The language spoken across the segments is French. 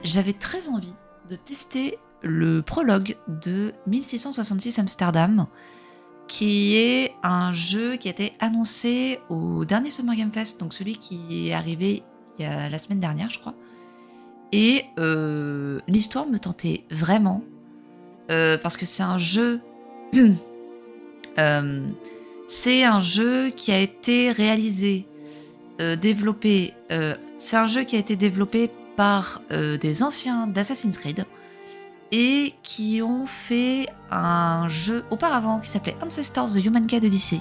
J'avais très envie de tester le prologue de 1666 Amsterdam, qui est un jeu qui a été annoncé au dernier Summer Game Fest, donc celui qui est arrivé il y a la semaine dernière, je crois. Et l'histoire me tentait vraiment, parce que c'est un jeu... c'est un jeu qui a été réalisé, développé... c'est un jeu qui a été développé par des anciens d'Assassin's Creed, et qui ont fait un jeu auparavant qui s'appelait Ancestors The Humankind Odyssey,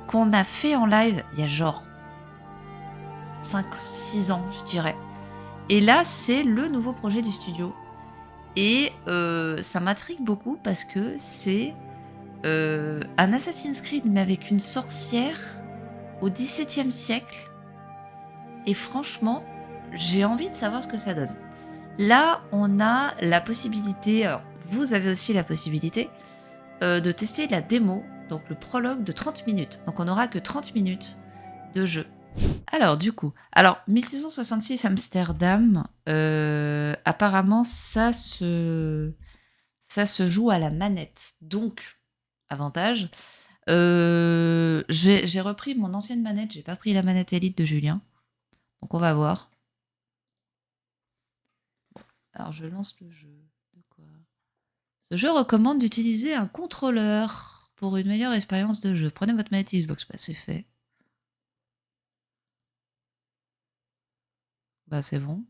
qu'on a fait en live il y a genre 5-6 ans, je dirais. Et là, c'est le nouveau projet du studio. Et ça m'intrigue beaucoup parce que c'est un Assassin's Creed, mais avec une sorcière au XVIIe siècle. Et franchement, j'ai envie de savoir ce que ça donne. Là, on a la possibilité, alors vous avez aussi la possibilité, de tester la démo, donc le prologue de 30 minutes. Donc on n'aura que 30 minutes de jeu. Alors du coup, 1666 Amsterdam, apparemment ça se joue à la manette. Donc, avantage. J'ai repris mon ancienne manette, j'ai pas pris la manette Elite de Julien. Donc on va voir. Alors je lance le jeu. De quoi ? Ce jeu recommande d'utiliser un contrôleur pour une meilleure expérience de jeu. Prenez votre manette Xbox, bah c'est fait. Bah c'est bon.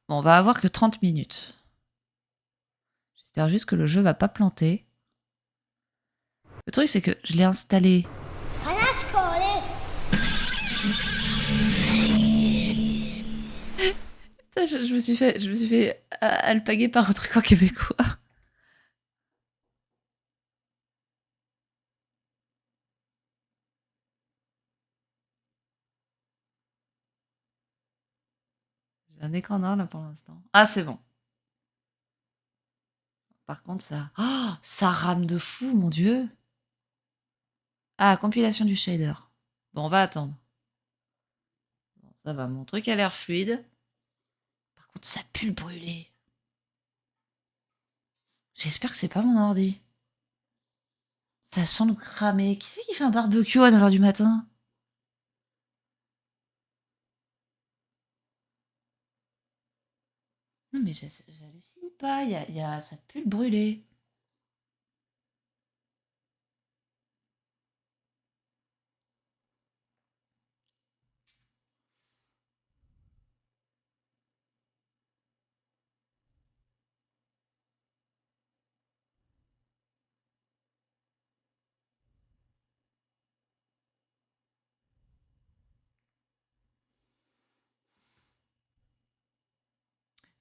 Bon, on va avoir que 30 minutes. J'espère juste que le jeu va pas planter. Le truc c'est que je l'ai installé. Putain, je me suis fait alpaguer par un truc en québécois. J'ai un écran noir là pour l'instant. Ah c'est bon. Par contre ça... Oh, ça rame de fou, mon dieu. Ah, compilation du shader. Bon, on va attendre. Bon, ça va, mon truc a l'air fluide. Par contre, ça pue le brûlé. J'espère que c'est pas mon ordi. Ça sent le cramer. Qui c'est qui fait un barbecue à 9h du matin ? Non mais j'hallucine pas, ça pue le brûlé.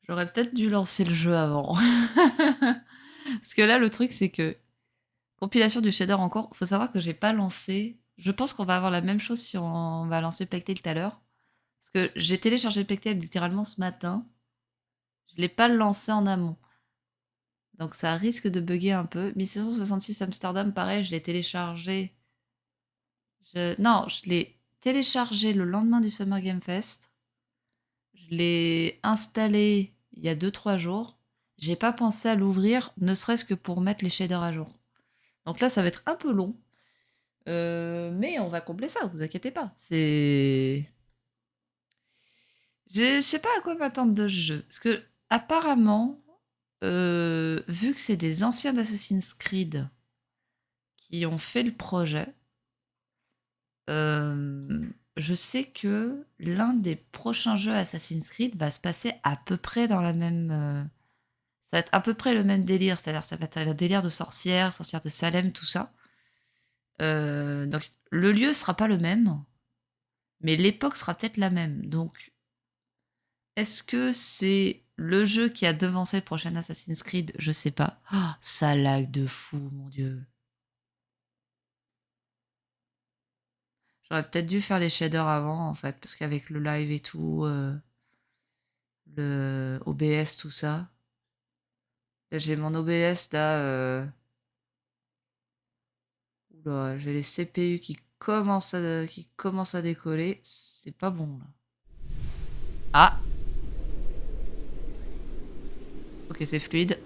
J'aurais peut-être dû lancer le jeu avant. Parce que là, le truc, c'est que compilation du shader encore, faut savoir que j'ai pas lancé. Je pense qu'on va avoir la même chose si on va lancer Plectel tout à l'heure. Parce que j'ai téléchargé Plectel littéralement ce matin. Je l'ai pas lancé en amont. Donc ça risque de bugger un peu. 1666 Amsterdam, pareil, je l'ai téléchargé. Non, je l'ai téléchargé le lendemain du Summer Game Fest. Je l'ai installé il y a 2-3 jours. J'ai pas pensé à l'ouvrir, ne serait-ce que pour mettre les shaders à jour. Donc là, ça va être un peu long. Mais on va combler ça, vous inquiétez pas. Je sais pas à quoi m'attendre de ce jeu. Parce que, apparemment, vu que c'est des anciens d'Assassin's Creed qui ont fait le projet, je sais que l'un des prochains jeux Assassin's Creed va se passer à peu près dans la même... ça va être à peu près le même délire, c'est-à-dire ça va être le délire de sorcière de Salem, tout ça. Donc le lieu sera pas le même, mais l'époque sera peut-être la même. Donc est-ce que c'est le jeu qui a devancé le prochain Assassin's Creed ? Je sais pas. Ah, ça lag de fou, mon dieu. J'aurais peut-être dû faire les shaders avant, en fait, parce qu'avec le live et tout, le OBS, tout ça. Là, j'ai mon OBS, là. Oula, j'ai les CPU qui commence à décoller. C'est pas bon là. Ah. Ok, c'est fluide.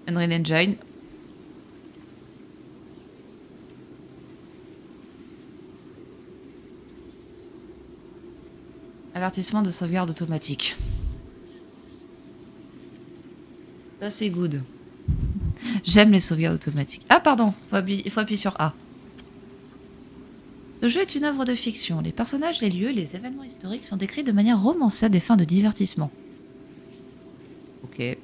Unreal Engine. Avertissement de sauvegarde automatique. Ça c'est good. J'aime les sauvegardes automatiques. Ah pardon, il faut appuyer sur A. Ce jeu est une œuvre de fiction. Les personnages, les lieux, les événements historiques sont décrits de manière romancée à des fins de divertissement. Ok.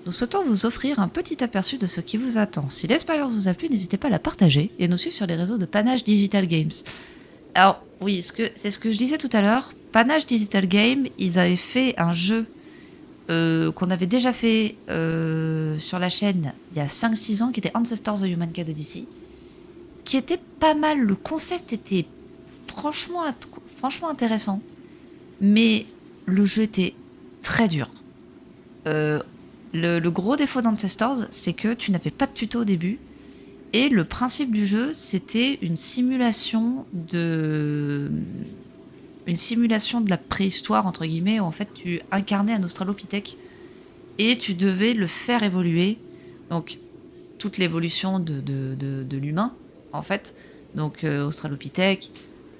Nous souhaitons vous offrir un petit aperçu de ce qui vous attend. Si l'expérience vous a plu, n'hésitez pas à la partager et nous suivre sur les réseaux de Panache Digital Games. Alors, oui, c'est ce que je disais tout à l'heure. Panache Digital Games, ils avaient fait un jeu qu'on avait déjà fait sur la chaîne il y a 5-6 ans, qui était Ancestors: The Humankind Odyssey, qui était pas mal. Le concept était franchement intéressant, mais le jeu était très dur. Le gros défaut d'Ancestors, c'est que tu n'avais pas de tuto au début. Et le principe du jeu, c'était une simulation de la préhistoire, entre guillemets, où en fait tu incarnais un australopithèque et tu devais le faire évoluer. Donc, toute l'évolution de l'humain, en fait. Donc, australopithèque,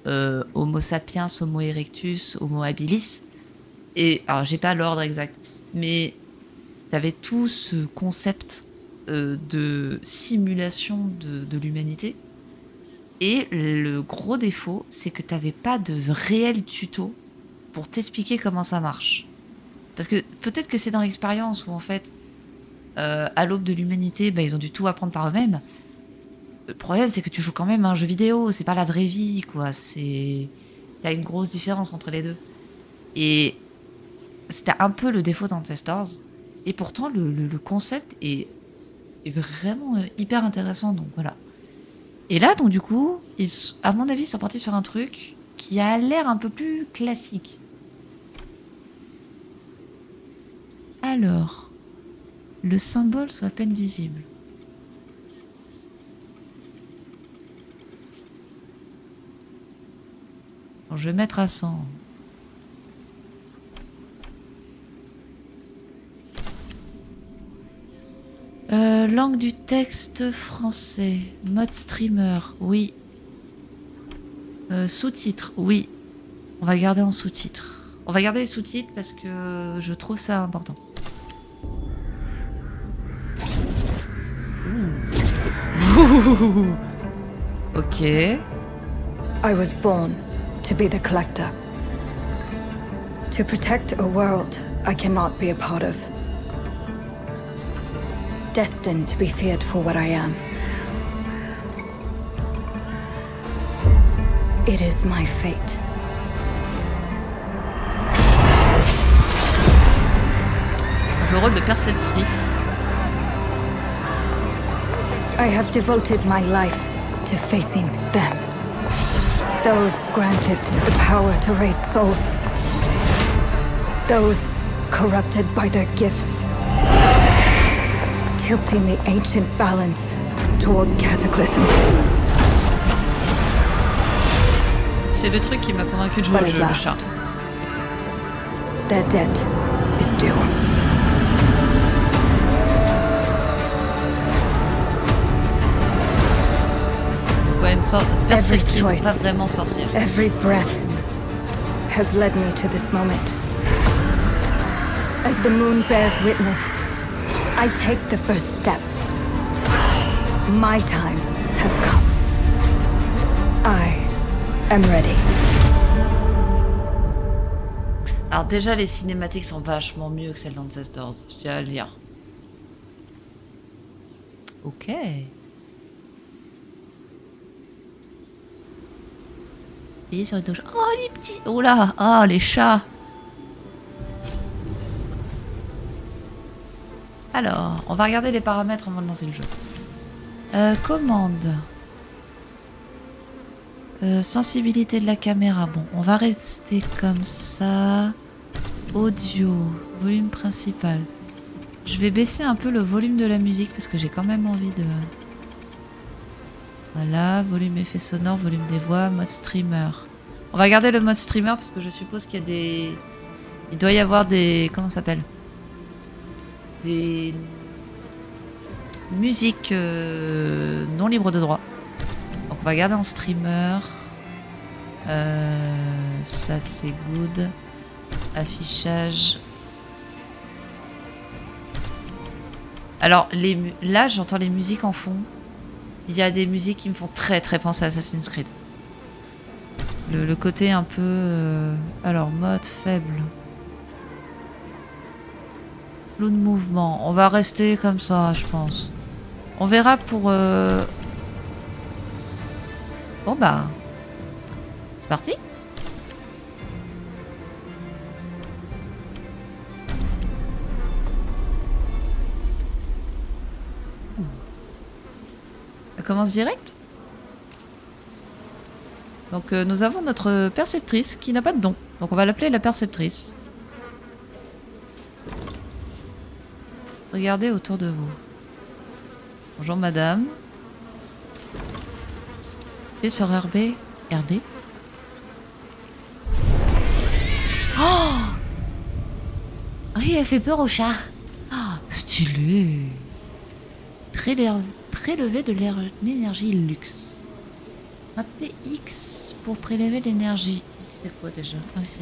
Homo sapiens, Homo erectus, Homo habilis. Et, alors, j'ai pas l'ordre exact, mais t'avais tout ce concept de simulation de l'humanité. Et le gros défaut, c'est que t'avais pas de réel tuto pour t'expliquer comment ça marche. Parce que peut-être que c'est dans l'expérience où en fait, à l'aube de l'humanité, ils ont dû tout apprendre par eux-mêmes. Le problème, c'est que tu joues quand même à un jeu vidéo, c'est pas la vraie vie, quoi. T'as une grosse différence entre les deux. Et c'était un peu le défaut d'Ancestors. Et pourtant, le concept est vraiment hyper intéressant, donc voilà. Et là, donc du coup, à mon avis, ils sont partis sur un truc qui a l'air un peu plus classique. Alors, le symbole soit à peine visible. Bon, je vais mettre à 100. Langue du texte français. Mode streamer, oui. Sous-titres, oui. On va garder en sous-titres. On va garder les sous-titres parce que je trouve ça important. Ouh. Ok. I was born to be the collector. To protect a world I cannot be a part of. Destined to be feared for what I am. It is my fate. Le rôle de perceptrice. I have devoted my life to facing them. Those granted the power to raise souls. Those corrupted by their gifts. Tilting the ancient balance toward cataclysm. C'est le truc qui m'a convaincu de jouer au jeu, le chat. Their debt is due. Ouais, une sorte de perceptrice, pas vraiment sorcière. Every breath has led me to this moment. As the moon bears witness, I take the first step. My time has come. I am ready. Alors déjà, les cinématiques sont vachement mieux que celles d'Ancestors, je tiens à le dire. Ok. Appuyez sur les touches. Oh, les petits... Oh là. Oh, les chats. Alors, on va regarder les paramètres avant de lancer le jeu. Commande. Sensibilité de la caméra. Bon, on va rester comme ça. Audio. Volume principal. Je vais baisser un peu le volume de la musique parce que j'ai quand même envie de... Voilà, volume effet sonore, volume des voix, mode streamer. On va garder le mode streamer parce que je suppose qu'il y a des... Il doit y avoir des... Comment ça s'appelle? Des... musiques non libres de droit. Donc on va garder en streamer. Ça c'est good. Affichage. Alors là j'entends les musiques en fond. Il y a des musiques qui me font très penser à Assassin's Creed. Le côté un peu... Alors mode faible. Flou de mouvement. On va rester comme ça je pense. On verra pour... Bon bah... C'est parti. Ça commence direct. Donc nous avons notre perceptrice qui n'a pas de don. Donc on va l'appeler la perceptrice. Regardez autour de vous. Bonjour madame. Appuyez sur RB. RB. Oh! Oui, elle fait peur au chat. Ah, stylé. Prélever de l'énergie luxe. Ratez X pour prélever l'énergie. C'est quoi déjà? Ah oui, c'est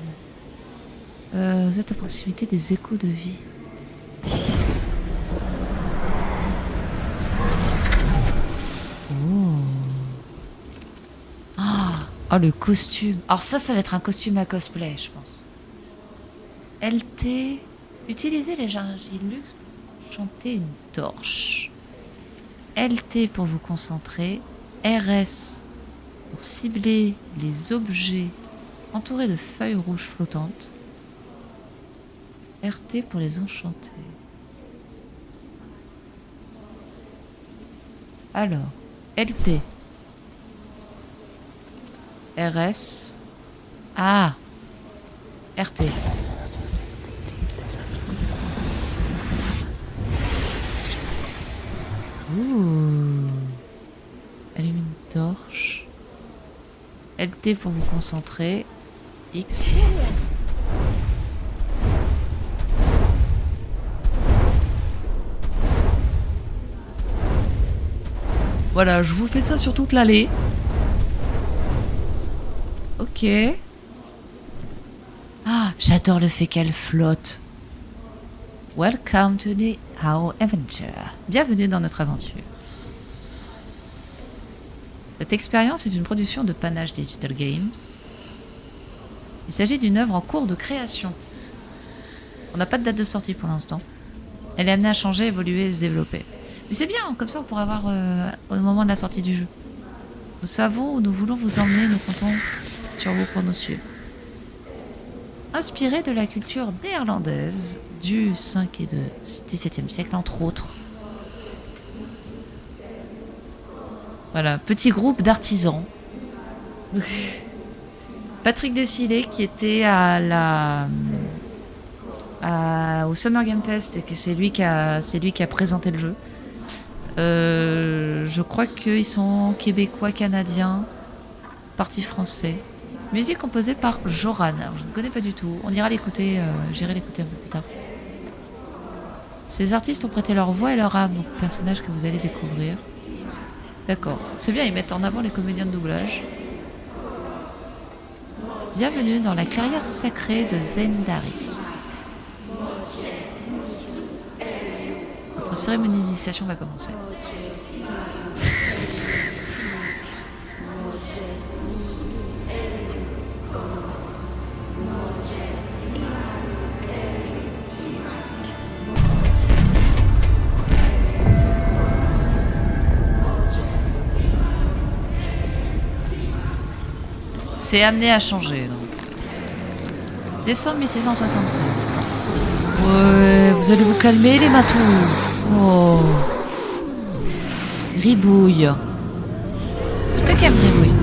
là. Vous êtes à proximité des échos de vie. Oh. Ah, le costume. Alors ça va être un costume à cosplay, je pense. LT. Utilisez l'énergie luxe pour chanter une torche. LT pour vous concentrer. RS pour cibler les objets entourés de feuilles rouges flottantes. RT pour les enchanter. Alors, LT. RS. Ah, RT. Ouh. Allume une torche. LT pour vous concentrer. X. Voilà, je vous fais ça sur toute l'allée. Ok. Ah, j'adore le fait qu'elle flotte. Welcome to our adventure. Bienvenue dans notre aventure. Cette expérience est une production de Panache Digital Games. Il s'agit d'une œuvre en cours de création. On n'a pas de date de sortie pour l'instant. Elle est amenée à changer, évoluer et se développer. Mais c'est bien, comme ça on pourra voir au moment de la sortie du jeu. Nous savons où nous voulons vous emmener, nous comptons sur vous pour nous suivre. Inspiré de la culture néerlandaise du 5 et du XVIIe siècle, entre autres. Voilà, petit groupe d'artisans. Patrick Desilets qui était au Summer Game Fest et que c'est lui qui a présenté le jeu. Je crois qu'ils sont québécois, canadiens, parti français. Musique composée par Joran. Alors, je ne connais pas du tout. On ira l'écouter. J'irai l'écouter un peu plus tard. Ces artistes ont prêté leur voix et leur âme aux personnages que vous allez découvrir. D'accord. C'est bien, ils mettent en avant les comédiens de doublage. Bienvenue dans la clairière sacrée de Zendaris. Votre cérémonie d'initiation va commencer. C'est amené à changer, donc. Décembre 1667. Ouais, vous allez vous calmer, les matous. Oh. Gribouille. Je te calme, Gribouille.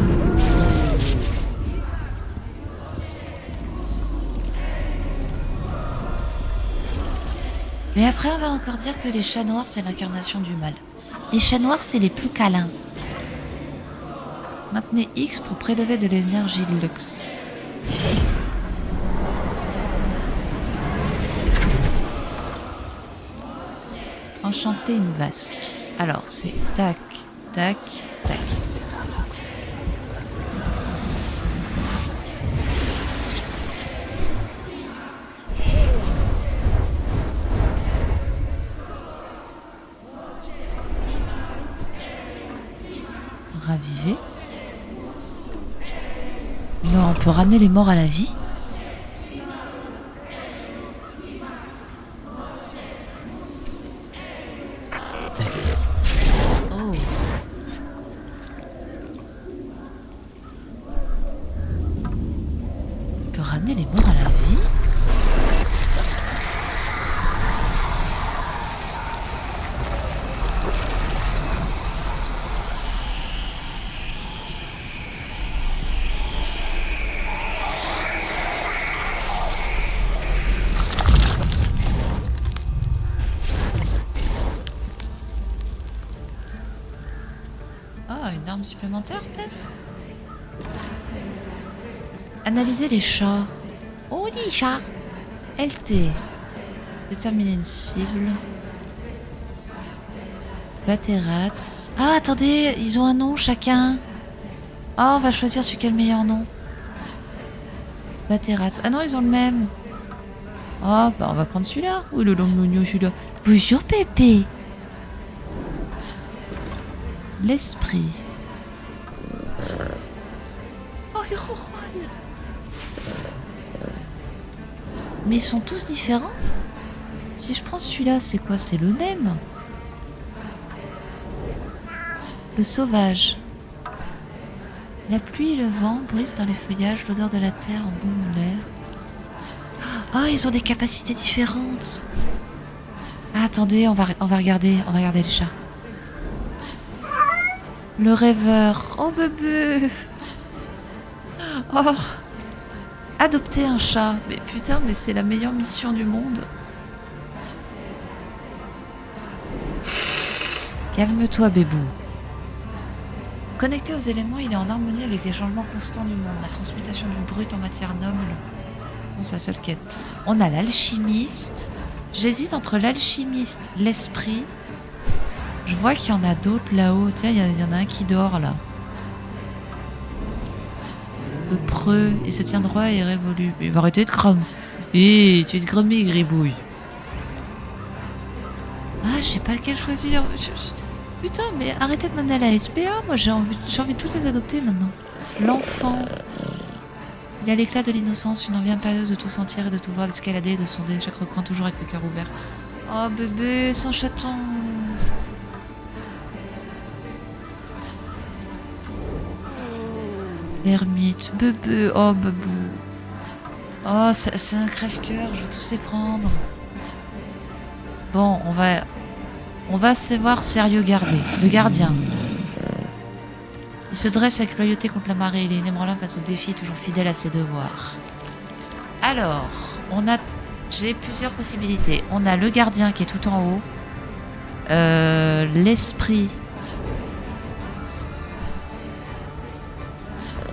Et après, on va encore dire que les chats noirs, c'est l'incarnation du mal. Les chats noirs, c'est les plus câlins. Maintenez X pour prélever de l'énergie Lux. Enchanter une vasque. Alors, c'est tac, tac, tac. Raviver. Non, on peut ramener les morts à la vie. Oh. On peut ramener les morts à la vie. Ah, une arme supplémentaire peut-être? Analyser les chats. Oh, les chats. LT. Déterminer une cible. Baterat. Ah, attendez, ils ont un nom chacun. Ah, on va choisir celui qui a le meilleur nom. Baterat. Ah non, ils ont le même. Ah, bah on va prendre celui-là. Oui, le long mignon celui-là. Bonjour, Pépé. L'esprit. Oh, il ronronne. Mais ils sont tous différents. Si je prends celui-là, c'est quoi? C'est le même. Le sauvage. La pluie et le vent brisent dans les feuillages l'odeur de la terre en baume l'air. Ah, ils ont des capacités différentes. Ah, attendez, on va regarder les chats. Le rêveur. Oh, bébé. Oh. Adopter un chat. Mais putain, mais c'est la meilleure mission du monde. Calme-toi, bébou. Connecté aux éléments, il est en harmonie avec les changements constants du monde. La transmutation du brut en matière noble sont sa seule quête. On a l'alchimiste. J'hésite entre l'alchimiste, l'esprit. Je vois qu'il y en a d'autres là-haut. Tiens, il y en a un qui dort là. Le preux, il se tient droit et révolu. Il va arrêter de cramer. Hé, tu es de cramer, gribouille. Ah, je sais pas lequel choisir. Putain, mais arrêtez de m'amener à la SPA. Moi, j'ai envie de tous les adopter maintenant. L'enfant. Il a l'éclat de l'innocence, une envie impérieuse de tout sentir et de tout voir, d'escalader, de sonder chaque recoin, toujours avec le cœur ouvert. Oh, bébé, sans chaton. L'ermite, bébé, oh bebou. Oh, c'est un crève-cœur, je vais tous les prendre. Bon, on va se voir sérieux gardé. Le gardien. Il se dresse avec loyauté contre la marée, il est inébranlable face aux défis, toujours fidèle à ses devoirs. Alors, j'ai plusieurs possibilités. On a le gardien qui est tout en haut. L'esprit.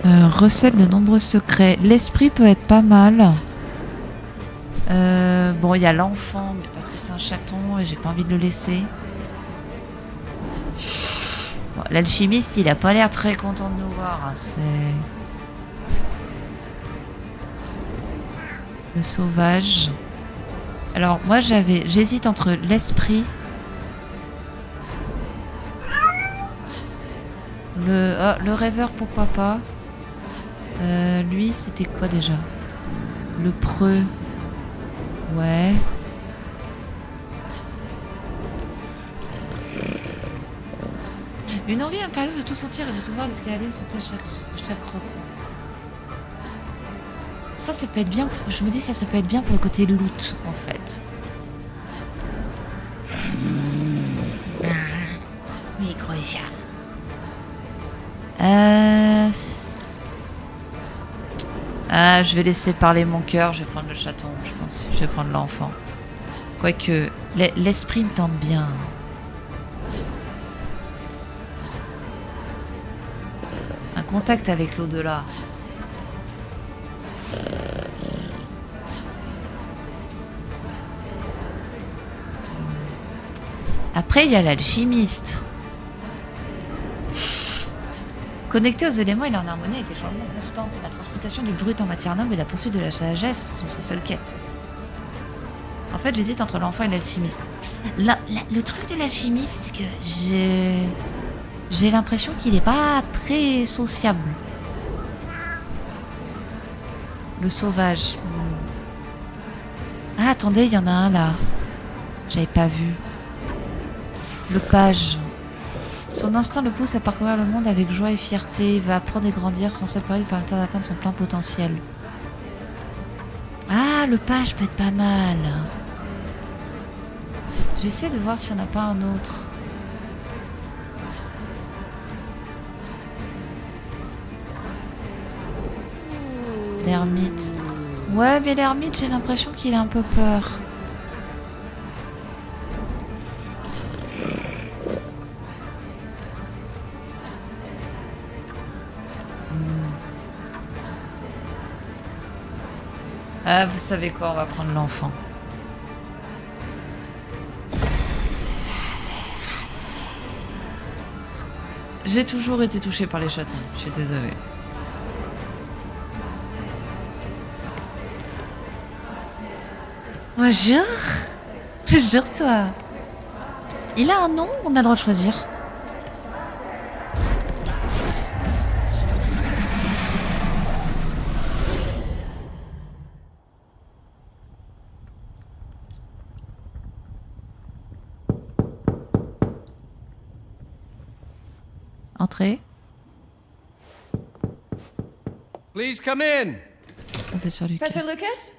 Recèle de nombreux secrets. L'esprit peut être pas mal. Bon, il y a l'enfant, mais parce que c'est un chaton et j'ai pas envie de le laisser. Bon, l'alchimiste, il a pas l'air très content de nous voir. Hein, c'est le sauvage. Alors moi j'hésite entre l'esprit, le rêveur, pourquoi pas. Lui, c'était quoi déjà? Le preux. Ouais. Une envie impérieuse de tout sentir et de tout voir, d'escalader, de sauter chaque recoin. Ça peut être bien. Je me dis ça peut être bien pour le côté loot, en fait. Micro chat. Je vais laisser parler mon cœur. Je vais prendre le chaton, je pense. Je vais prendre l'enfant. Quoique, l'esprit me tente bien. Contact avec l'au-delà. Après, il y a l'alchimiste. Connecté aux éléments, il est en harmonie avec les changements constants. La transmutation du brut en matière noble et la poursuite de la sagesse sont ses seules quêtes. En fait, j'hésite entre l'enfant et l'alchimiste. Le truc de l'alchimiste, c'est que j'ai l'impression qu'il n'est pas très sociable. Le sauvage. Ah, attendez, il y en a un là. J'avais pas vu. Le page. Son instinct le pousse à parcourir le monde avec joie et fierté. Il va apprendre et grandir. Son seul pari lui permettra d'atteindre son plein potentiel. Ah, le page peut être pas mal. J'essaie de voir s'il n'y en a pas un autre. L'ermite. Ouais, mais l'ermite, j'ai l'impression qu'il a un peu peur. Ah, vous savez quoi, on va prendre l'enfant. J'ai toujours été touchée par les chatons, je suis désolée. Bonjour. Bonjour toi. Il a un nom, on a le droit de choisir. Entrez. Please come in. Professeur Lucas. Professor Lucas?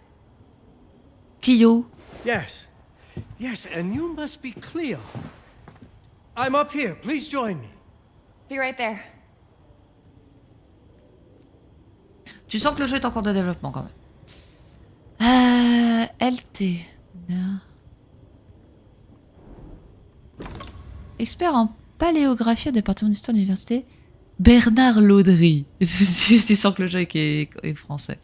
Clio. Yes. Yes, and you must be Cleo. I'm up here. Please join me. Be right there. Tu sens que le jeu est en cours de développement quand même. LT. Non. Expert en paléographie au département d'histoire de l'université. Bernard Laudry. Tu sens que le jeu est français.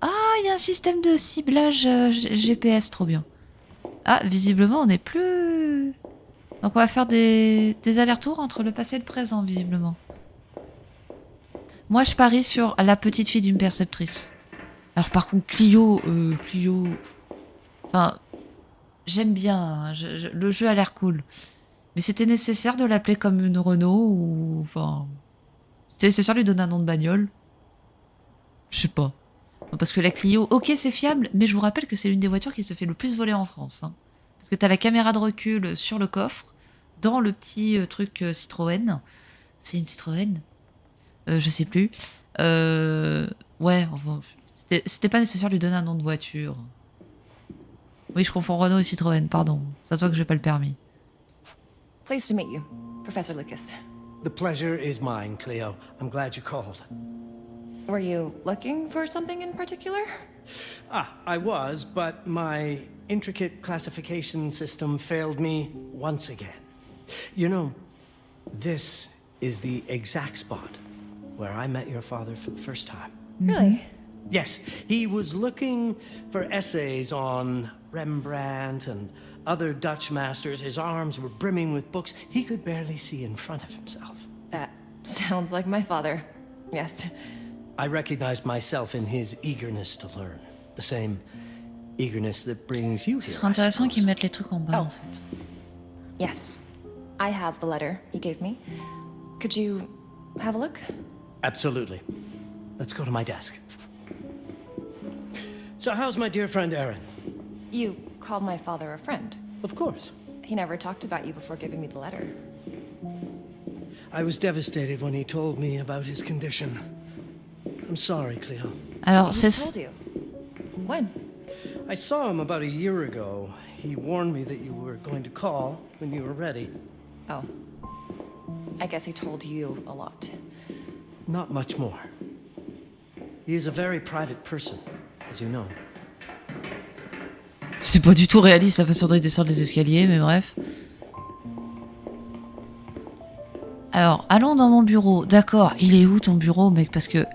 Ah, il y a un système de ciblage GPS, trop bien. Ah, visiblement, on n'est plus... Donc on va faire des allers-retours entre le passé et le présent, visiblement. Moi, je parie sur la petite fille d'une perceptrice. Alors par contre, Clio... Enfin, j'aime bien, hein, le jeu a l'air cool. Mais c'était nécessaire de l'appeler comme une Renault ou... Enfin... C'était nécessaire de lui donner un nom de bagnole. Je sais pas. Parce que la Clio, ok c'est fiable, mais je vous rappelle que c'est l'une des voitures qui se fait le plus voler en France. Hein. Parce que t'as la caméra de recul sur le coffre, dans le petit truc Citroën. C'est une Citroën je sais plus. Ouais, enfin, c'était pas nécessaire de lui donner un nom de voiture. Oui, je confonds Renault et Citroën, pardon. Ça se voit que j'ai pas le permis. Pleased to meet you, Professor Lucas. The pleasure is mine, Cleo. I'm glad you called. Were you looking for something in particular? I was, but my intricate classification system failed me once again. You know, this is the exact spot where I met your father for the first time. Really? Yes, he was looking for essays on Rembrandt and other Dutch masters. His arms were brimming with books. He could barely see in front of himself. That sounds like my father. Yes. I recognized myself in his eagerness to learn. The same eagerness that brings you Ce here. serait intéressant qu'ils mettent les trucs en bas, Oh. en fait. Yes. I have the letter you gave me. Could you have a look? Absolutely. Let's go to my desk. So how's my dear friend Aaron? You called my father a friend. Of course. He never talked about you before giving me the letter. I was devastated when he told me about his condition. I'm sorry, Cleo. Alors, Who c'est... told you? When? I saw him about a year ago. He warned me that you were going to call when you were ready. Oh. I guess he told you a lot. Not much more. He is a very private person, as you know. C'est pas du tout réaliste la façon dont il descend les escaliers, mais bref. Alors, allons dans mon bureau. D'accord, il est où ton bureau, mec? Parce que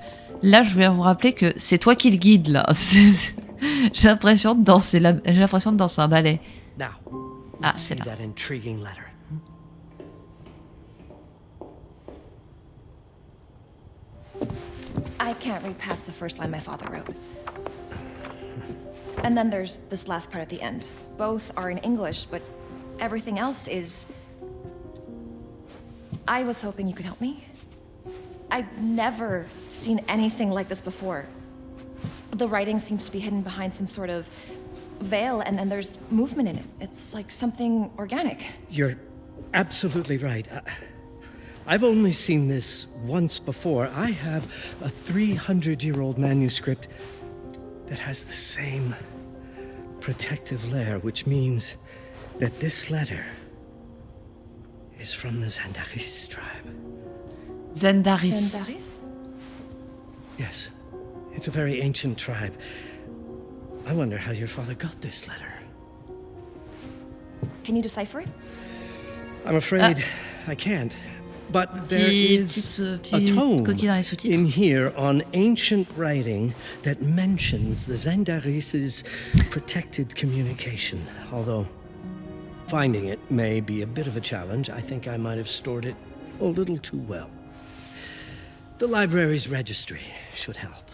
là, je viens vous rappeler que c'est toi qui le guide, là. J'ai l'impression de danser j'ai l'impression de danser un ballet. Now, Ah, let's c'est see là. that intriguing letter. I can't read past the first line my father wrote. And then there's this last part at the end. Both are in English, but everything else is... I was hoping you could help me. I've never seen anything like this before. The writing seems to be hidden behind some sort of veil, and then there's movement in it. It's like something organic. You're absolutely right. I've only seen this once before. I have a 300-year-old manuscript that has the same protective layer, which means that this letter is from the Zandaris tribe. Zendaris. Zendaris? Yes, it's a very ancient tribe. I wonder how your father got this letter. Can you decipher it? I'm afraid I can't. But there is a Petite tome coquille dans les sous-titres. in here on ancient writing that mentions the Zandaris' protected communication. Although finding it may be a bit of a challenge, I think I might have stored it a little too well. The library's registry should help.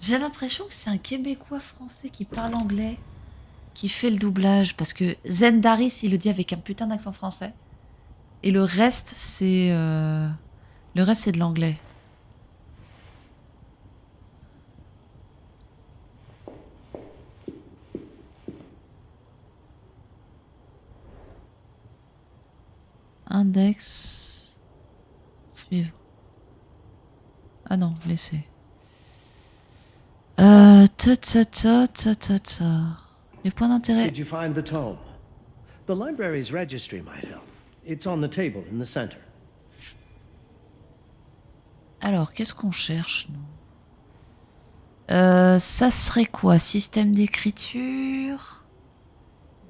J'ai l'impression que c'est un Québécois français qui parle anglais qui fait le doublage, parce que Zendaris, il le dit avec un putain d'accent français. Et le reste, c'est de l'anglais. Index. Suivre. Ah non, laissez. Les points d'intérêt. Did you find the tome? The library's registry might help. It's on the table in the center. Alors, qu'est-ce qu'on cherche, nous? Ça serait quoi? Système d'écriture,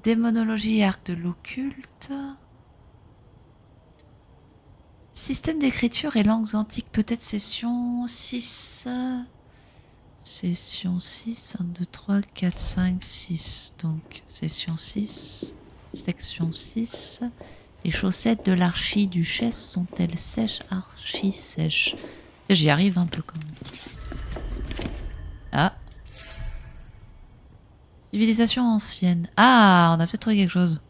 démonologie et arc de l'occulte. Système d'écriture et langues antiques, peut-être session 6. Session 6, 1, 2, 3, 4, 5, 6. Donc, session 6, section 6. Les chaussettes de l'archiduchesse sont-elles sèches, archi-sèches? J'y arrive un peu quand même. Ah. Civilisation ancienne. Ah, on a peut-être trouvé quelque chose.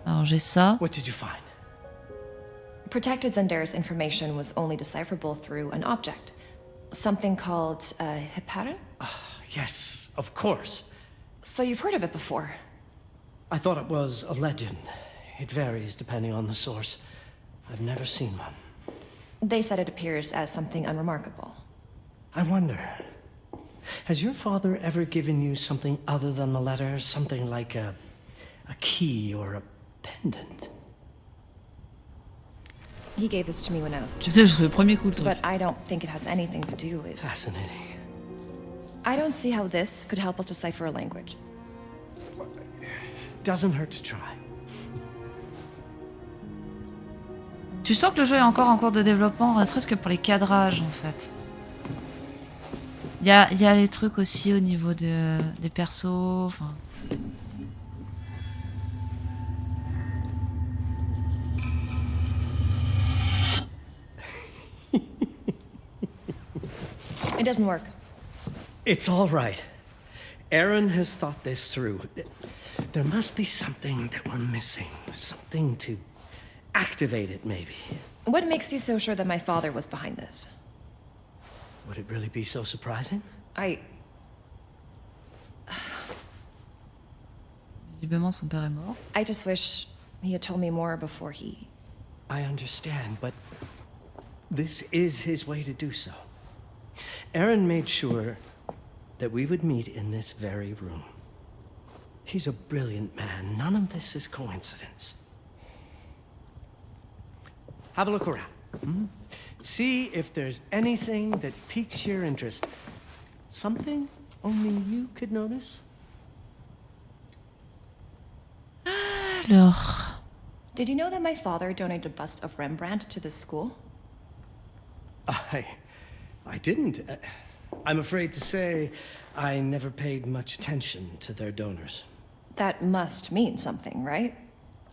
Alors j'ai ça. What did you find? Protected Zendaris information was only decipherable through an object. Something called a Hepara? Yes, of course. So you've heard of it before? I thought it was a legend. It varies depending on the source. I've never seen one. They said it appears as something unremarkable. I wonder, has your father ever given you something other than the letter? Something like a key or a pendant? He gave this to me when I was a Tu child, sais, c'est le premier coup le truc. but I don't think it has anything to do with... Fascinating. I don't see how this could help us decipher a language. Doesn't hurt to try. Tu sens que le jeu est encore en cours de développement, ne serait-ce que pour les cadrages en fait. Il y a les trucs aussi au niveau des persos. Enfin. It doesn't work. It's all right. Aaron has thought this through. There must be something that we're missing. Something to activate it, maybe. What makes you so sure that my father was behind this? Would it really be so surprising? Visiblement son père est mort. I just wish he had told me more before he... I understand, but this is his way to do so. Aaron made sure that we would meet in this very room. He's a brilliant man. None of this is coincidence. Have a look around. Hmm? See if there's anything that piques your interest. Something only you could notice? Alors... Did you know that my father donated a bust of Rembrandt to this school? I didn't. I'm afraid to say I never paid much attention to their donors. That must mean something, right?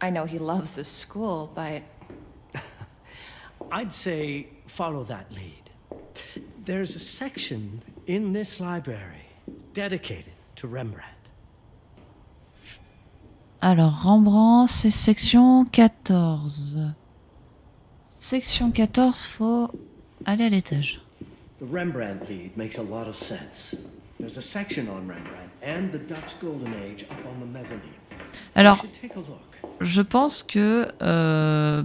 I know he loves this school, but... I'd say follow that lead. There's a section in this library dedicated to Rembrandt. Alors, Rembrandt, c'est section 14. Section 14, faut aller à l'étage. The Rembrandt lead makes a lot of sense. There's a section on Rembrandt and the Dutch Golden Age up on the mezzanine. Alors, You should take a look. je pense que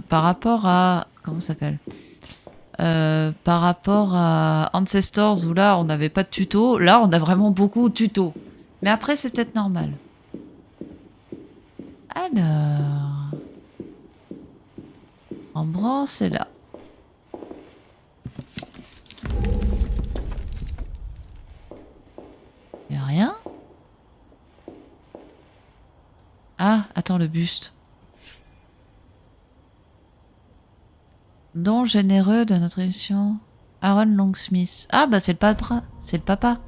par rapport à... Comment ça s'appelle par rapport à Ancestors, où là, on n'avait pas de tuto, là, on a vraiment beaucoup de tutos. Mais après, c'est peut-être normal. Alors... Rembrandt, c'est là. Y'a rien? Ah, attends, le buste. Don généreux de notre émission. Aaron Longsmith. Ah, bah c'est le papa. C'est le papa.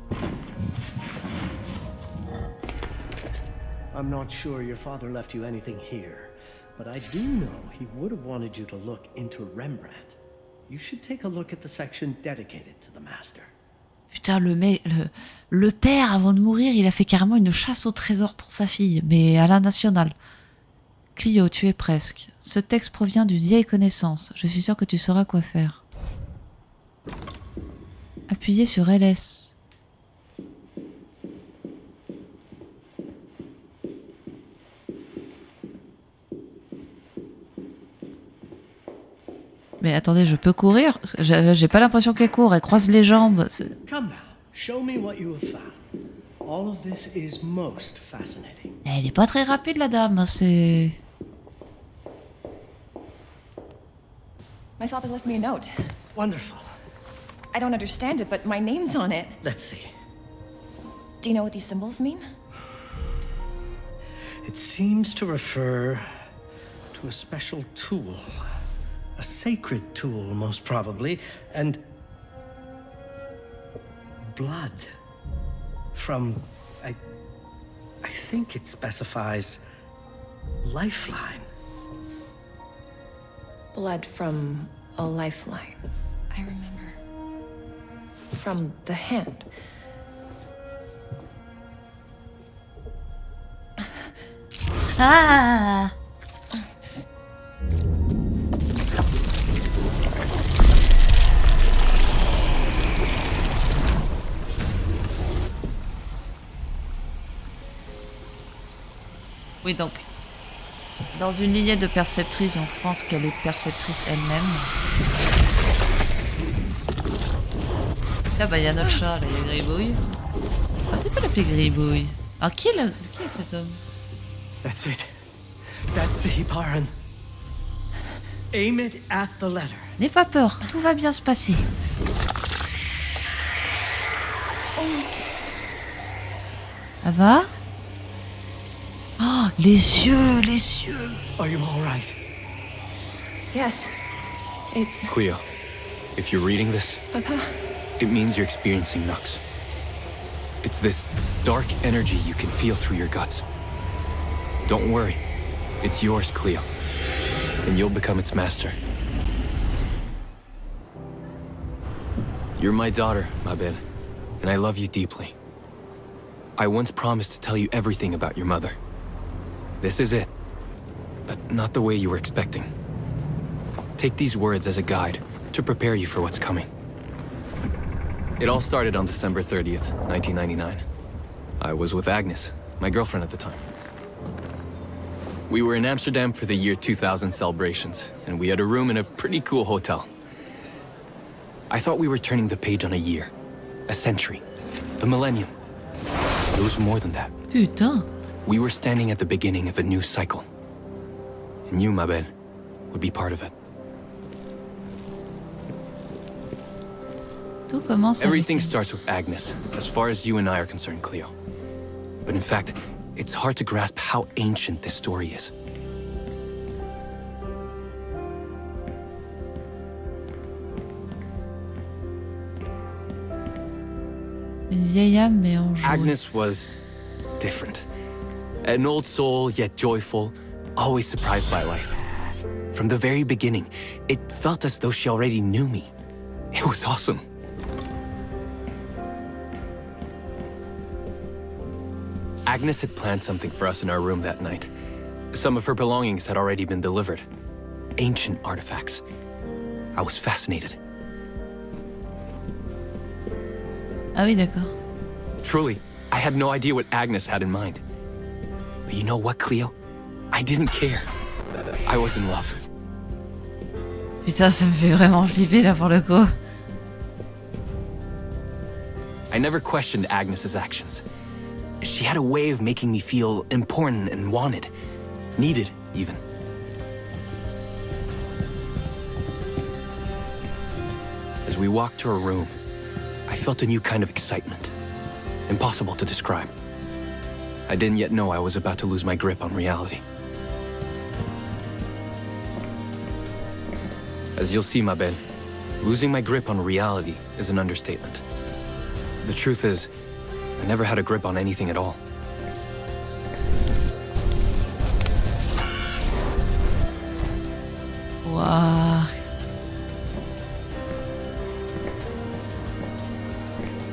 I'm not sure your father left you anything here, but I do know he would have wanted you to look into Rembrandt. You should take a look at the section dedicated to the master. Putain, le père, avant de mourir, il a fait carrément une chasse au trésor pour sa fille, mais à la nationale. Clio, tu es presque. Ce texte provient d'une vieille connaissance. Je suis sûre que tu sauras quoi faire. Appuyez sur LS. Mais attendez, je peux courir? J'ai pas l'impression qu'elle court, elle croise les jambes. Come now, show me what you have found. All of this is most fascinating. Elle est pas très rapide, la dame, c'est... My father left me a note. Wonderful. I don't understand it, but my name's on it. Let's see. Do you know what these symbols mean? It seems to refer to a special tool. A sacred tool, most probably, and blood from, I think it specifies lifeline. Blood from a lifeline. I remember. From the hand. Ah! Oui, donc, dans une lignée de perceptrices, on pense qu'elle est perceptrice elle-même. Là, bah, il y a notre chat, là, il y a Gribouille. On va peut-être pas l'appeler Gribouille. Alors, qui est cet homme? That's it. That's the Hiparan. Aim it at the letter. N'aie pas peur, tout va bien se passer. Ça va? Oh, les yeux, les yeux. Are you all right? Yes. It's... Cleo, if you're reading this, it means you're experiencing Nux. It's this dark energy you can feel through your guts. Don't worry. It's yours, Cleo. And you'll become its master. You're my daughter, ma belle, and I love you deeply. I once promised to tell you everything about your mother. This is it, but not the way you were expecting. Take these words as a guide to prepare you for what's coming. It all started on December 30th, 1999. I was with Agnes, my girlfriend at the time. We were in Amsterdam for the year 2000 celebrations, and we had a room in a pretty cool hotel. I thought we were turning the page on a year, a century, a millennium. It was more than that. Putain. We were standing at the beginning of a new cycle. And you, ma belle, would be part of it. Tout commence Everything avec... starts with Agnes, as far as you and I are concerned, Cleo. But in fact, it's hard to grasp how ancient this story is. Une vieille âme mais enjouée. Agnes was different. An old soul, yet joyful, always surprised by life. From the very beginning, it felt as though she already knew me. It was awesome. Agnes had planned something for us in our room that night. Some of her belongings had already been delivered. Ancient artifacts. I was fascinated. Ah oui, d'accord. Truly, I had no idea what Agnes had in mind. But you know what, Cleo? I didn't care. I was in love. Putain, ça me fait vraiment flipper là pour le coup. I never questioned Agnes's actions. She had a way of making me feel important and wanted. Needed, even. As we walked to her room, I felt a new kind of excitement. Impossible to describe. I didn't yet know I was about to lose my grip on reality. As you'll see, Mabel, losing my grip on reality is an understatement. The truth is, I never had a grip on anything at all. Waouh.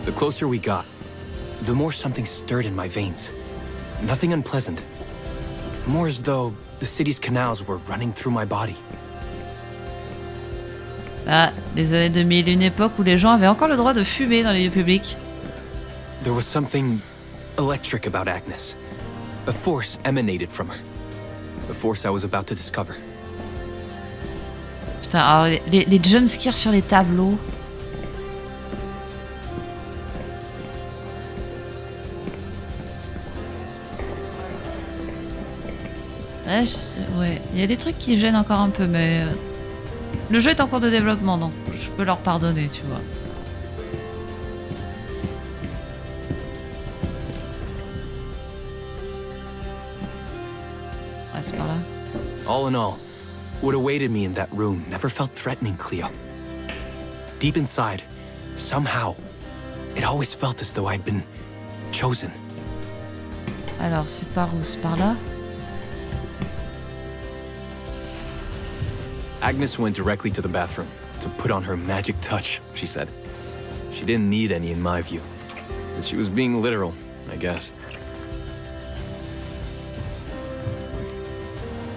The closer we got, the more something stirred in my veins. Nothing unpleasant. More as though the city's canals were running through my body. Là, les années 2000, une époque où les gens avaient encore le droit de fumer dans les lieux publics. There was something electric about Agnes. A force emanated from her. A force I was about to discover. Putain, alors les jumpscares sur les tableaux. Ouais, il y a des trucs qui gênent encore un peu, mais le jeu est en cours de développement, donc je peux leur pardonner, tu vois. Ouais, c'est par là. All in all, what awaited me in that room never felt threatening, Cleo. Deep inside, somehow, it always felt as though I'd been chosen. Alors, c'est par où? C'est par là? Agnes went directly to the bathroom to put on her magic touch, she said. She didn't need any in my view, but she was being literal, I guess.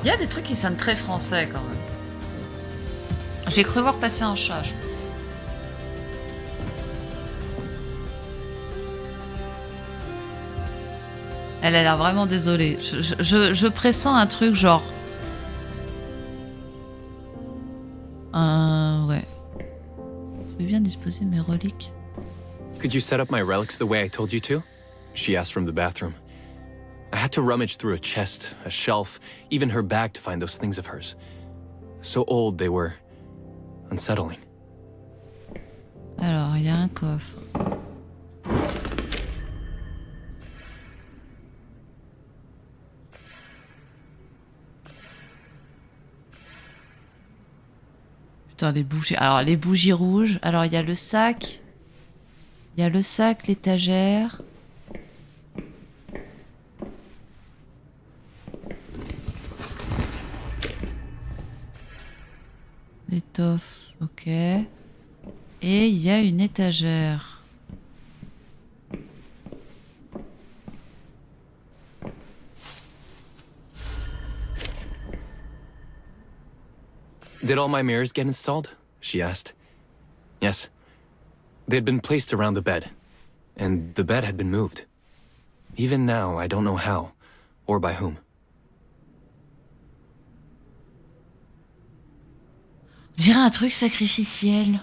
Il y a des trucs qui sonnent très français quand même. J'ai cru voir passer un chat, je pense. Elle a l'air vraiment désolée. Je pressens un truc genre... ouais. Je vais bien disposer mes reliques. Could you set up my relics the way I told you to? She asked from the bathroom. I had to rummage through a chest, a shelf, even her bag to find those things of hers. So old they were unsettling. Alors, il y a un coffre. Putain, les bougies. Alors, les bougies rouges. Alors, il y a le sac. Il y a le sac, l'étagère. L'étoffe, ok. Et il y a une étagère. Did all my mirrors get installed? She asked. Yes. They had been placed around the bed, and the bed had been moved. Even now, I don't know how, or by whom. On dirait un truc sacrificiel.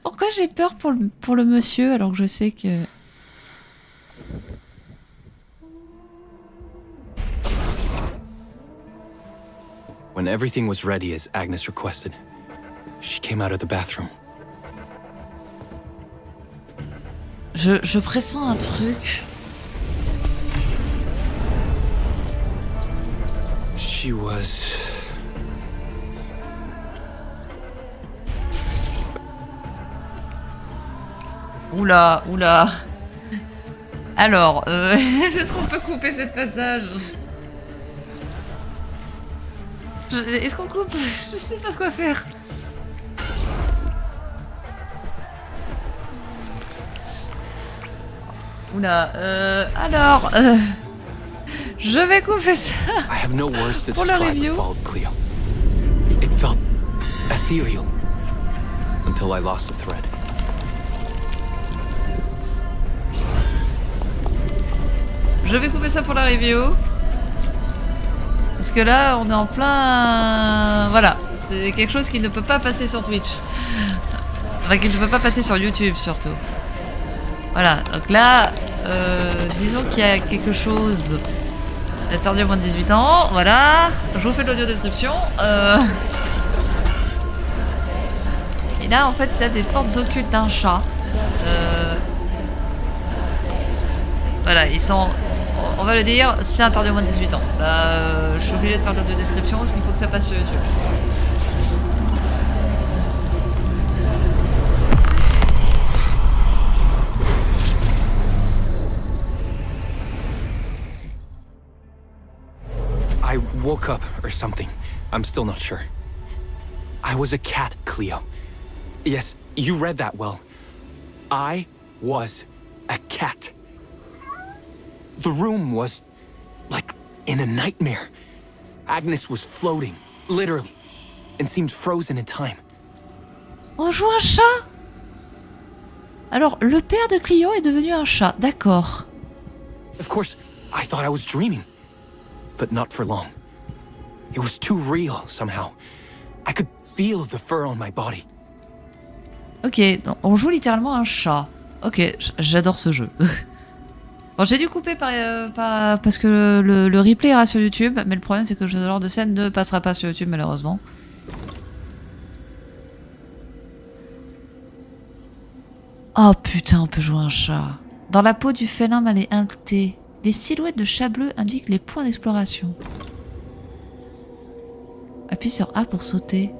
Pourquoi j'ai peur pour le monsieur alors que je sais que... When everything was ready as Agnes requested, she came out of the bathroom. Je pressens un truc. She was... Oula, oula. Alors, est-ce qu'on peut couper cette passage? Est-ce qu'on coupe? Je sais pas quoi faire. Oula, alors, je vais couper ça. I have no words to Pour le describe review. what followed Cleo. It felt ethereal until I lost the thread. Je vais couper ça pour la review. Parce que là, on est en plein... Voilà, c'est quelque chose qui ne peut pas passer sur Twitch. Enfin, qui ne peut pas passer sur YouTube, surtout. Voilà, donc là, disons qu'il y a quelque chose interdit au moins de 18 ans. Voilà, je vous fais l'audio description. Et là, en fait, il y a des fortes occultes d'un chat. Voilà, ils sont... On va le dire, c'est interdit au moins de 18 ans. Là, je suis obligée de faire l'audio description parce qu'il faut que ça passe sur YouTube. I woke up or something. I'm still not sure. I was a cat, Cleo. Yes, you read that well. I was a cat. The room was like in a nightmare. Agnes was floating, literally, and seemed frozen in time. On joue un chat? Alors, le père de Cleo est devenu un chat, d'accord. Of course, I thought I was dreaming, but not for long. It was too real somehow. I could feel the fur on my body. Ok, donc on joue littéralement un chat. Ok, j'adore ce jeu. Bon, j'ai dû couper parce que le replay ira sur YouTube, mais le problème c'est que ce genre de scène ne passera pas sur YouTube malheureusement. Oh putain, on peut jouer un chat. Dans la peau du félin mal inté, les silhouettes de chat bleu indiquent les points d'exploration. Appuie sur A pour sauter.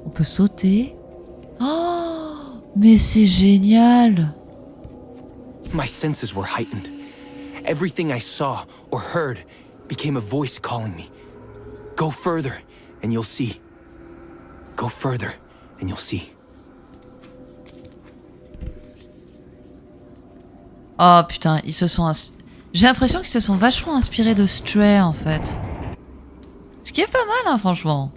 On peut sauter. Oh, mais c'est génial! My senses were heightened. Everything I saw or heard became a voice calling me. Go further and you'll see. Go further and you'll see. Oh putain, ils se sont j'ai l'impression qu'ils se sont vachement inspirés de Stray en fait. Ce qui est pas mal hein, franchement.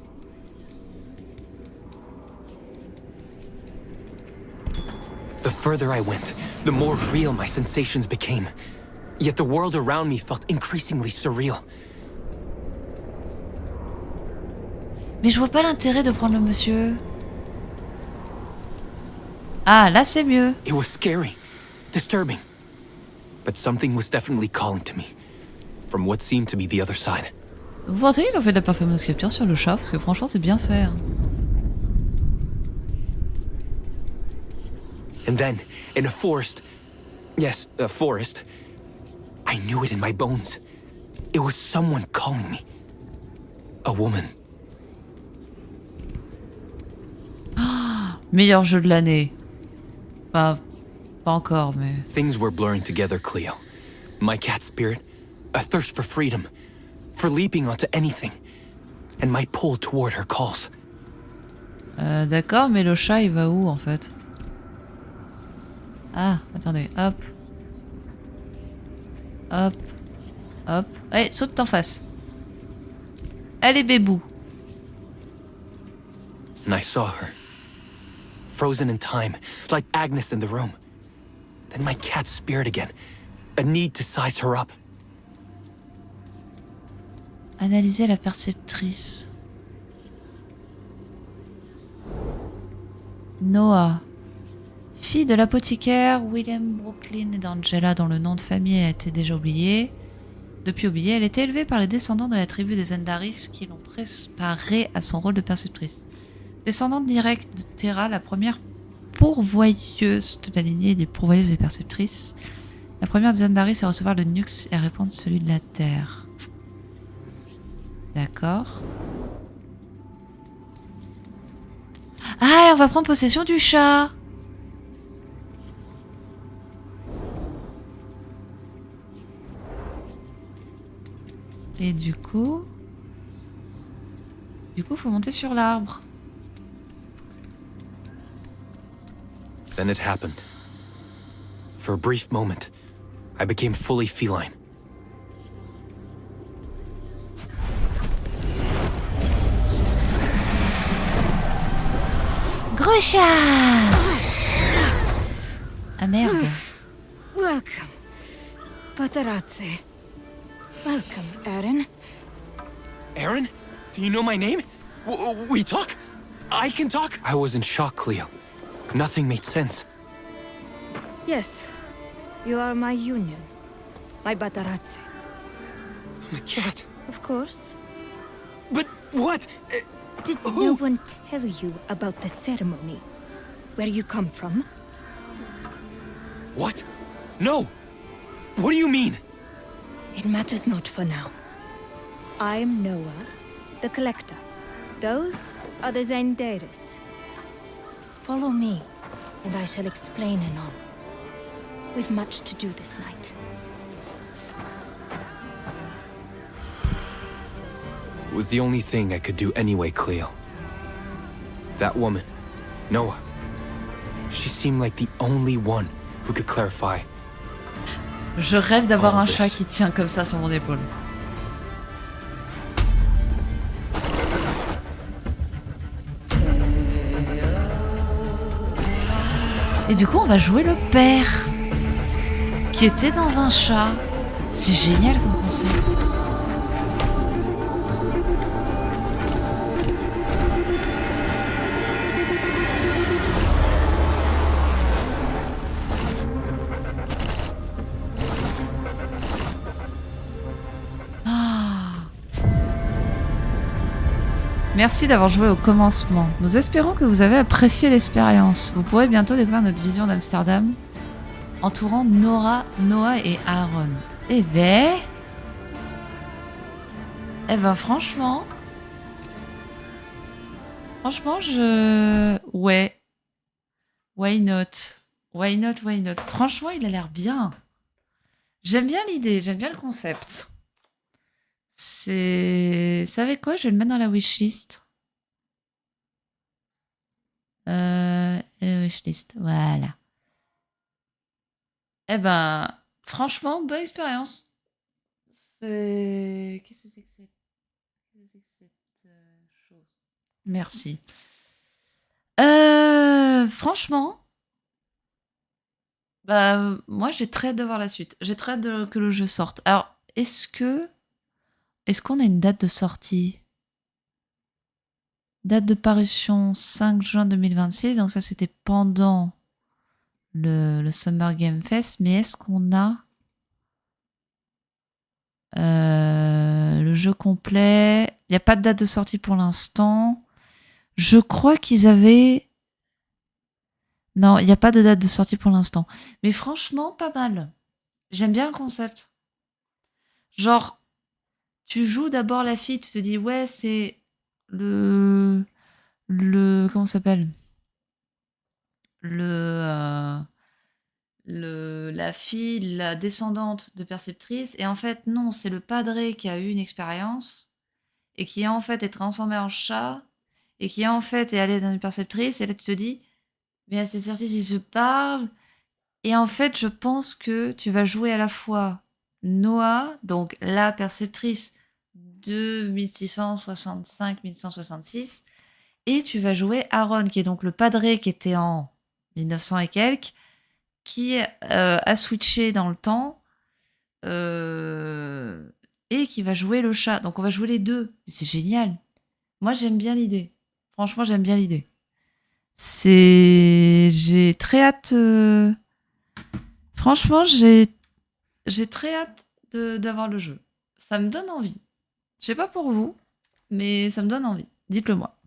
The further I went, the more real my sensations became. Yet the world around me felt increasingly surreal. Mais je vois pas l'intérêt de prendre le monsieur. Ah, là c'est mieux. It was scary, disturbing. But something was definitely calling to me. From what seemed to be the other side. Vous pensez qu'ils ont fait de la performance capture sur le chat? Parce que franchement c'est bien fait. Hein. And then, in a forest... Yes, a forest. I knew it in my bones. It was someone calling me. A woman. Meilleur jeu de l'année. Enfin, pas encore, mais... Things were blurring together, Cleo. My cat spirit, a thirst for freedom, for leaping onto anything, and my pull toward her calls. D'accord, mais le chat il va où en fait? Ah, attendez, hop. Hop. Hop. Allez, saute en face. Allez, bébou. And I saw her. Frozen in time, like Agnes in the room. Then my cat's spirit again. A need to size her up. Analyser la perceptrice. Noah. Fille de l'apothicaire William Brooklyn et d'Angela dont le nom de famille a été déjà oublié. Depuis oubliée, elle était élevée par les descendants de la tribu des Zendaris qui l'ont préparée à son rôle de perceptrice. Descendante directe de Terra, la première pourvoyeuse de la lignée des pourvoyeuses et perceptrices. La première des Zendaris à recevoir le Nux et à répandre celui de la Terre. D'accord. Ah, on va prendre possession du chat. Et du coup, faut monter sur l'arbre. Then it happened. For a brief moment, I became fully feline. Gros chat! Ah merde. Welcome, Patarazzi. Welcome, Aaron. Aaron? You know my name? We talk? I can talk? I was in shock, Cleo. Nothing made sense. Yes, you are my union. My Patarazzi. I'm a cat. Of course. But what? Did no one tell you about the ceremony? Where you come from? What? No! What do you mean? It matters not for now. I'm Noah, the Collector. Those are the Zendaris. Follow me, and I shall explain anon. We've much to do this night. It was the only thing I could do anyway, Cleo. That woman, Noah, she seemed like the only one who could clarify. Je rêve d'avoir un All chat this. qui tient comme ça sur mon épaule. Et du coup, on va jouer le père qui était dans un chat. C'est génial comme concept. Merci d'avoir joué au commencement. Nous espérons que vous avez apprécié l'expérience. Vous pourrez bientôt découvrir notre vision d'Amsterdam entourant Noah et Aaron. Eh ben, franchement, ouais, why not? Franchement, il a l'air bien. J'aime bien l'idée, j'aime bien le concept. Savez quoi? Je vais le mettre dans la wishlist. La wishlist, voilà. Eh ben, franchement, bonne expérience. Qu'est-ce que c'est que cette chose? Merci. Franchement, bah, moi, j'ai très hâte de voir la suite. J'ai très hâte que le jeu sorte. Alors, est-ce qu'on a une date de sortie? Date de parution 5 juin 2026, donc ça c'était pendant le Summer Game Fest, mais est-ce qu'on a le jeu complet? Il n'y a pas de date de sortie pour l'instant. Je crois qu'ils avaient... Non, il n'y a pas de date de sortie pour l'instant. Mais franchement, pas mal. J'aime bien le concept. Genre, tu joues d'abord la fille, tu te dis, ouais, c'est le comment ça s'appelle? La fille, la descendante de Perceptrice. Et en fait, non, c'est le padré qui a eu une expérience et qui en fait est transformé en chat et qui en fait est allé dans une Perceptrice. Et là, tu te dis, mais à cette certitude, ils se parlent. Et en fait, je pense que tu vas jouer à la fois Noah, donc la Perceptrice de 1665-1666, et tu vas jouer Aaron, qui est donc le padré qui était en 1900 et quelques, qui a switché dans le temps, et qui va jouer le chat. Donc on va jouer les deux. C'est génial. Moi, j'aime bien l'idée. Franchement, j'aime bien l'idée. J'ai très hâte... Franchement, j'ai très hâte d'avoir le jeu. Ça me donne envie. Je sais pas pour vous, mais ça me donne envie. Dites-le moi.